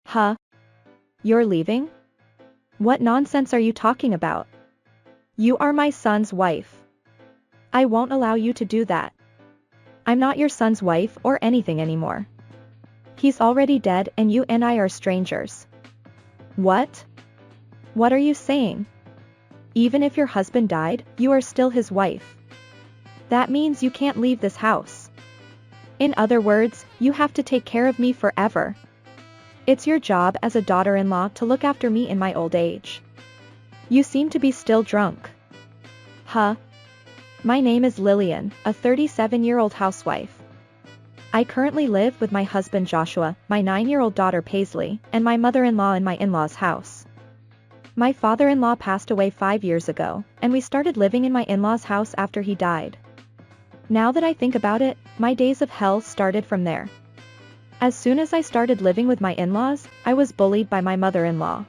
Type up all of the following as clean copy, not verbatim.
Huh? You're leaving? What nonsense are you talking about? You are my son's wife. I won't allow you to do that. I'm not your son's wife or anything anymore. He's already dead and you and I are strangers. What? What are you saying? Even if your husband died, you are still his wife. That means you can't leave this house. In other words, you have to take care of me forever. It's your job as a daughter-in-law to look after me in my old age. You seem to be still drunk. Huh? My name is Lillian, a 37-year-old housewife. I currently live with my husband Joshua, my 9-year-old daughter Paisley, and my mother-in-law in my in-laws' house. My father-in-law passed away 5 years ago, and we started living in my in-laws' house after he died. Now that I think about it, my days of hell started from there. As soon as I started living with my in-laws, I was bullied by my mother-in-law.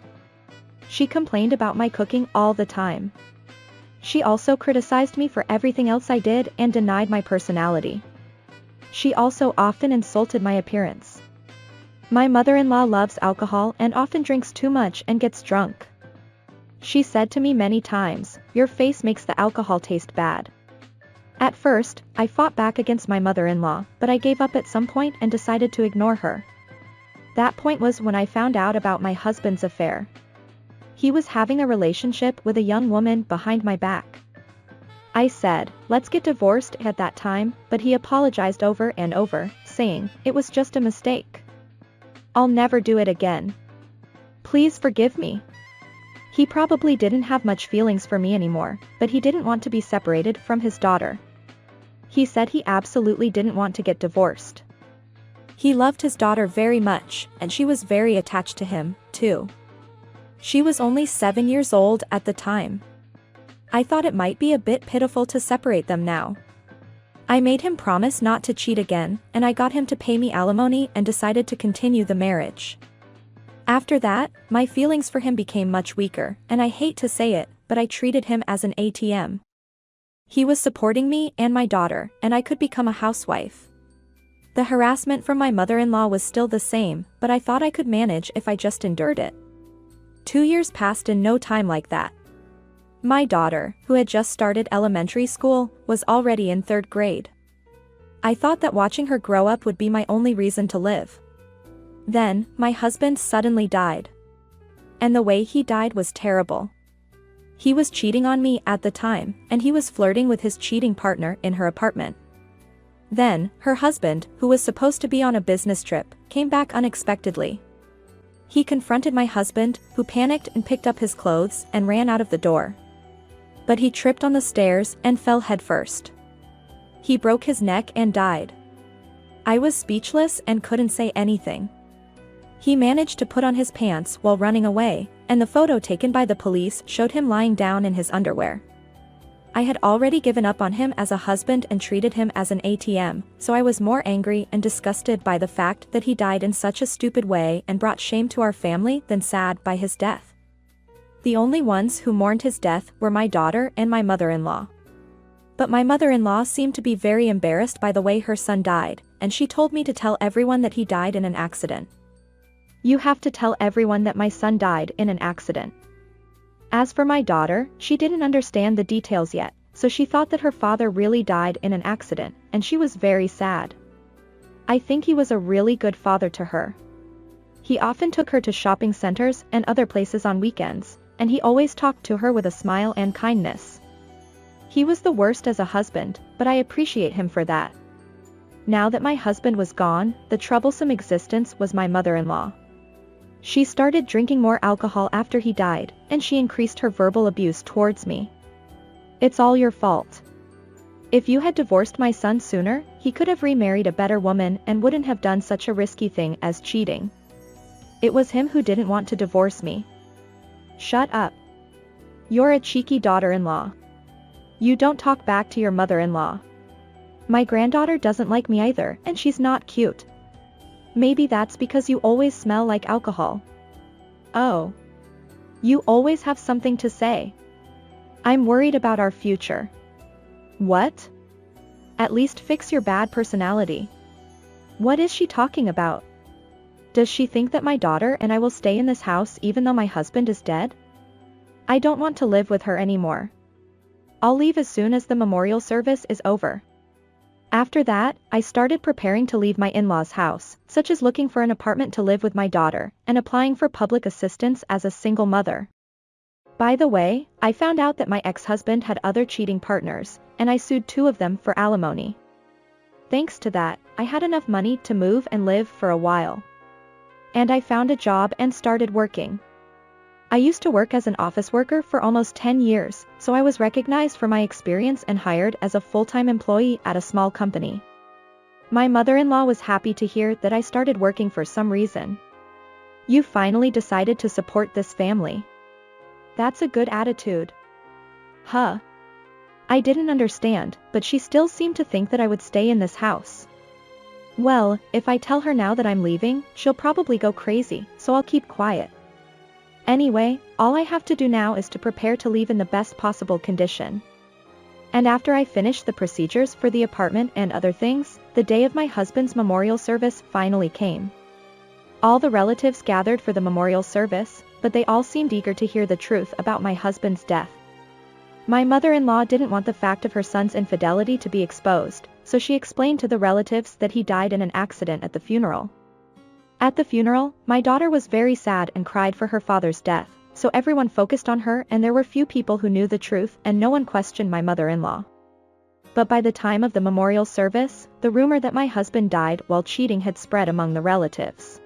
She complained about my cooking all the time. She also criticized me for everything else I did and denied my personality. She also often insulted my appearance. My mother-in-law loves alcohol and often drinks too much and gets drunk. She said to me many times, "Your face makes the alcohol taste bad." At first, I fought back against my mother-in-law, but I gave up at some point and decided to ignore her. That point was when I found out about my husband's affair. He was having a relationship with a young woman behind my back. I said, "Let's get divorced" at that time, but he apologized over and over, saying, "It was just a mistake. I'll never do it again. Please forgive me." He probably didn't have much feelings for me anymore, but he didn't want to be separated from his daughter. He said he absolutely didn't want to get divorced. He loved his daughter very much, and she was very attached to him, too. She was only 7 years old at the time. I thought it might be a bit pitiful to separate them now. I made him promise not to cheat again, and I got him to pay me alimony and decided to continue the marriage. After that, my feelings for him became much weaker, and I hate to say it, but I treated him as an ATM. He was supporting me and my daughter, and I could become a housewife. The harassment from my mother-in-law was still the same, but I thought I could manage if I just endured it. 2 years passed in no time like that. My daughter, who had just started elementary school, was already in 3rd grade. I thought that watching her grow up would be my only reason to live. Then, my husband suddenly died. And the way he died was terrible. He was cheating on me at the time, and he was flirting with his cheating partner in her apartment. Then, her husband, who was supposed to be on a business trip, came back unexpectedly. He confronted my husband, who panicked and picked up his clothes and ran out of the door. But he tripped on the stairs and fell headfirst. He broke his neck and died. I was speechless and couldn't say anything. He managed to put on his pants while running away, and the photo taken by the police showed him lying down in his underwear. I had already given up on him as a husband and treated him as an ATM, so I was more angry and disgusted by the fact that he died in such a stupid way and brought shame to our family than sad by his death. The only ones who mourned his death were my daughter and my mother-in-law. But my mother-in-law seemed to be very embarrassed by the way her son died, and she told me to tell everyone that he died in an accident. "You have to tell everyone that my son died in an accident." As for my daughter, she didn't understand the details yet, so she thought that her father really died in an accident, and she was very sad. I think he was a really good father to her. He often took her to shopping centers and other places on weekends, and he always talked to her with a smile and kindness. He was the worst as a husband, but I appreciate him for that. Now that my husband was gone, the troublesome existence was my mother-in-law. She started drinking more alcohol after he died, and she increased her verbal abuse towards me. "It's all your fault. If you had divorced my son sooner, he could have remarried a better woman and wouldn't have done such a risky thing as cheating. It was him who didn't want to divorce me." "Shut up. You're a cheeky daughter-in-law. You don't talk back to your mother-in-law. My granddaughter doesn't like me either, and she's not cute. Maybe that's because you always smell like alcohol." "Oh. You always have something to say. I'm worried about our future." "What? At least fix your bad personality." What is she talking about? Does she think that my daughter and I will stay in this house even though my husband is dead? I don't want to live with her anymore. I'll leave as soon as the memorial service is over. After that, I started preparing to leave my in-laws' house, such as looking for an apartment to live with my daughter, and applying for public assistance as a single mother. By the way, I found out that my ex-husband had other cheating partners, and I sued 2 of them for alimony. Thanks to that, I had enough money to move and live for a while. And I found a job and started working. I used to work as an office worker for almost 10 years, so I was recognized for my experience and hired as a full-time employee at a small company. My mother-in-law was happy to hear that I started working for some reason. You finally decided to support this family. That's a good attitude. Huh. I didn't understand, but she still seemed to think that I would stay in this house. Well, if I tell her now that I'm leaving, she'll probably go crazy, so I'll keep quiet. Anyway, all I have to do now is to prepare to leave in the best possible condition. And after I finished the procedures for the apartment and other things, the day of my husband's memorial service finally came. All the relatives gathered for the memorial service, but they all seemed eager to hear the truth about my husband's death. My mother-in-law didn't want the fact of her son's infidelity to be exposed, so she explained to the relatives that he died in an accident at the funeral. At the funeral, my daughter was very sad and cried for her father's death, so everyone focused on her and there were few people who knew the truth and no one questioned my mother-in-law. But by the time of the memorial service, the rumor that my husband died while cheating had spread among the relatives.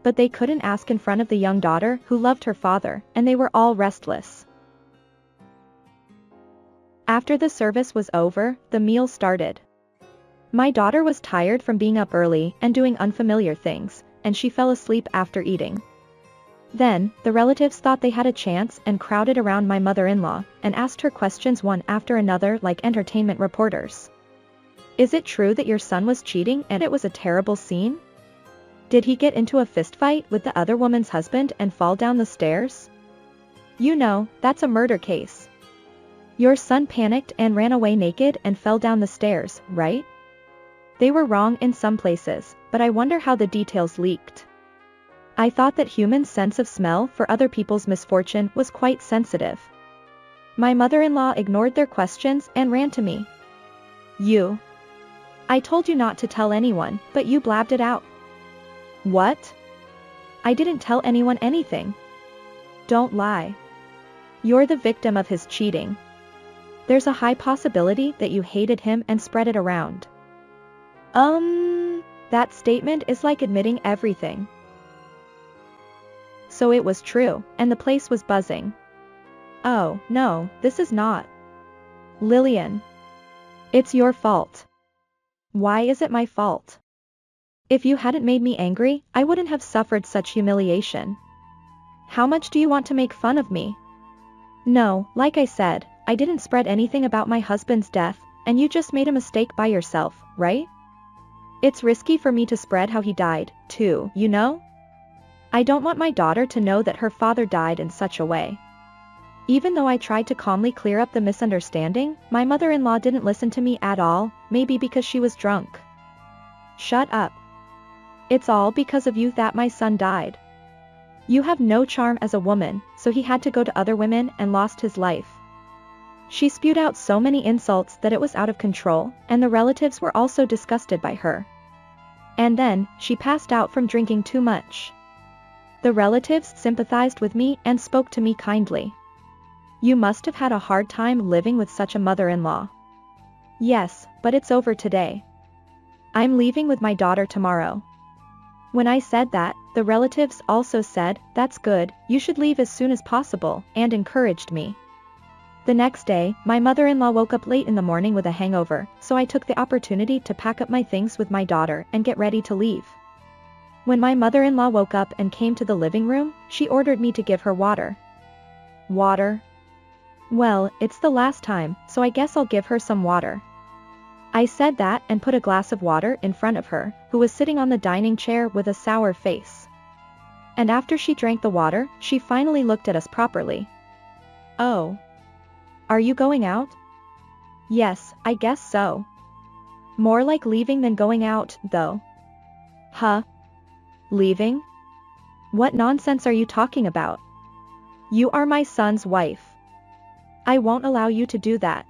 But they couldn't ask in front of the young daughter who loved her father, and they were all restless. After the service was over, the meal started. My daughter was tired from being up early and doing unfamiliar things, and she fell asleep after eating. Then, the relatives thought they had a chance and crowded around my mother-in-law and asked her questions one after another like entertainment reporters. Is it true that your son was cheating and it was a terrible scene? Did he get into a fistfight with the other woman's husband and fall down the stairs? You know, that's a murder case. Your son panicked and ran away naked and fell down the stairs, right? They were wrong in some places, but I wonder how the details leaked. I thought that humans' sense of smell for other people's misfortune was quite sensitive. My mother-in-law ignored their questions and ran to me. You. I told you not to tell anyone, but you blabbed it out. What? I didn't tell anyone anything. Don't lie. You're the victim of his cheating. There's a high possibility that you hated him and spread it around. That statement is like admitting everything. So it was true, and the place was buzzing. Oh, no, this is not. Lillian. It's your fault. Why is it my fault? If you hadn't made me angry, I wouldn't have suffered such humiliation. How much do you want to make fun of me? No, like I said, I didn't spread anything about my husband's death, and you just made a mistake by yourself, right? It's risky for me to spread how he died, too, you know? I don't want my daughter to know that her father died in such a way. Even though I tried to calmly clear up the misunderstanding, my mother-in-law didn't listen to me at all, maybe because she was drunk. Shut up. It's all because of you that my son died. You have no charm as a woman, so he had to go to other women and lost his life. She spewed out so many insults that it was out of control, and the relatives were also disgusted by her. And then, she passed out from drinking too much. The relatives sympathized with me and spoke to me kindly. You must have had a hard time living with such a mother-in-law. Yes, but it's over today. I'm leaving with my daughter tomorrow. When I said that, the relatives also said, that's good, you should leave as soon as possible, and encouraged me. The next day, my mother-in-law woke up late in the morning with a hangover, so I took the opportunity to pack up my things with my daughter and get ready to leave. When my mother-in-law woke up and came to the living room, she ordered me to give her water. Water? Well, it's the last time, so I guess I'll give her some water. I said that and put a glass of water in front of her, who was sitting on the dining chair with a sour face. And after she drank the water, she finally looked at us properly. Oh. Are you going out? Yes, I guess so. More like leaving than going out, though. Huh? Leaving? What nonsense are you talking about? You are my son's wife. I won't allow you to do that.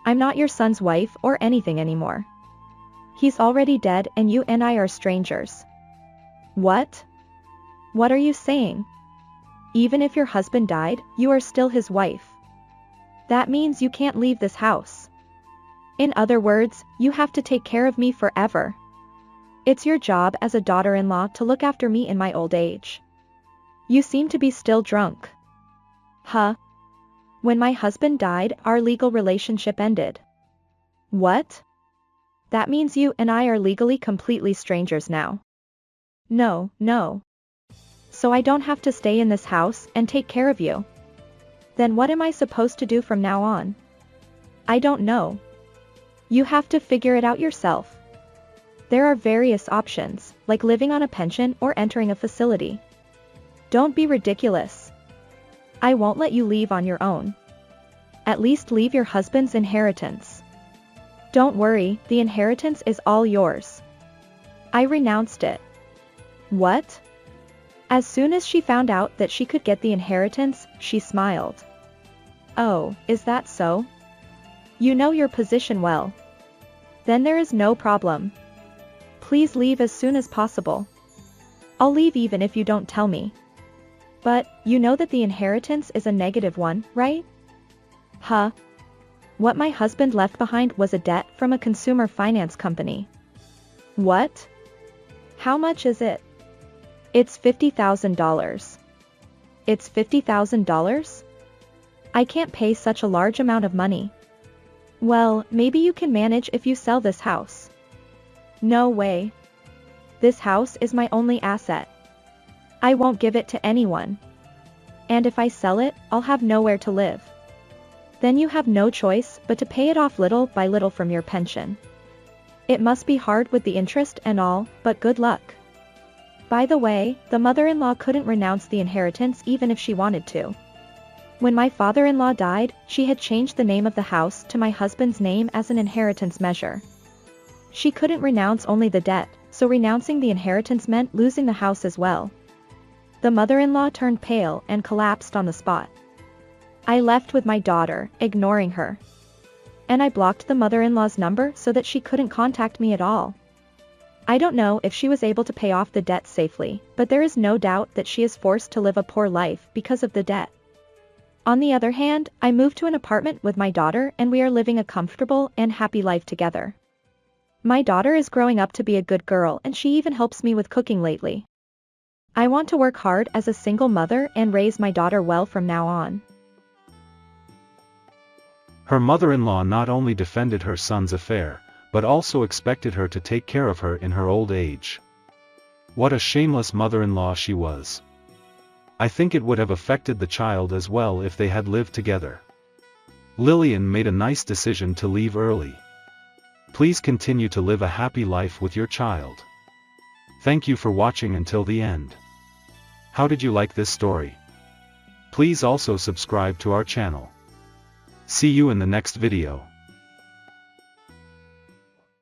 I'm not your son's wife or anything anymore. He's already dead and you and I are strangers. What? What are you saying? Even if your husband died, you are still his wife. That means you can't leave this house. In other words, you have to take care of me forever. It's your job as a daughter-in-law to look after me in my old age. You seem to be still drunk. Huh? When my husband died, our legal relationship ended. What? That means you and I are legally completely strangers now. No, no. So I don't have to stay in this house and take care of you. Then what am I supposed to do from now on? I don't know. You have to figure it out yourself. There are various options, like living on a pension or entering a facility. Don't be ridiculous. I won't let you leave on your own. At least leave your husband's inheritance. Don't worry, the inheritance is all yours. I renounced it. What? As soon as she found out that she could get the inheritance, she smiled. Oh, is that so? You know your position well. Then there is no problem. Please leave as soon as possible. I'll leave even if you don't tell me. But, you know that the inheritance is a negative one, right? Huh? What my husband left behind was a debt from a consumer finance company. What? How much is it? It's $50,000. It's $50,000? I can't pay such a large amount of money. Well, maybe you can manage if you sell this house. No way. This house is my only asset. I won't give it to anyone. And if I sell it, I'll have nowhere to live. Then you have no choice but to pay it off little by little from your pension. It must be hard with the interest and all, but good luck. By the way, the mother-in-law couldn't renounce the inheritance even if she wanted to. When my father-in-law died, she had changed the name of the house to my husband's name as an inheritance measure. She couldn't renounce only the debt, so renouncing the inheritance meant losing the house as well. The mother-in-law turned pale and collapsed on the spot. I left with my daughter, ignoring her. And I blocked the mother-in-law's number so that she couldn't contact me at all. I don't know if she was able to pay off the debt safely, but there is no doubt that she is forced to live a poor life because of the debt. On the other hand, I moved to an apartment with my daughter and we are living a comfortable and happy life together. My daughter is growing up to be a good girl and she even helps me with cooking lately. I want to work hard as a single mother and raise my daughter well from now on. Her mother-in-law not only defended her son's affair, but also expected her to take care of her in her old age. What a shameless mother-in-law she was. I think it would have affected the child as well if they had lived together. Lillian made a nice decision to leave early. Please continue to live a happy life with your child. Thank you for watching until the end. How did you like this story? Please also subscribe to our channel. See you in the next video.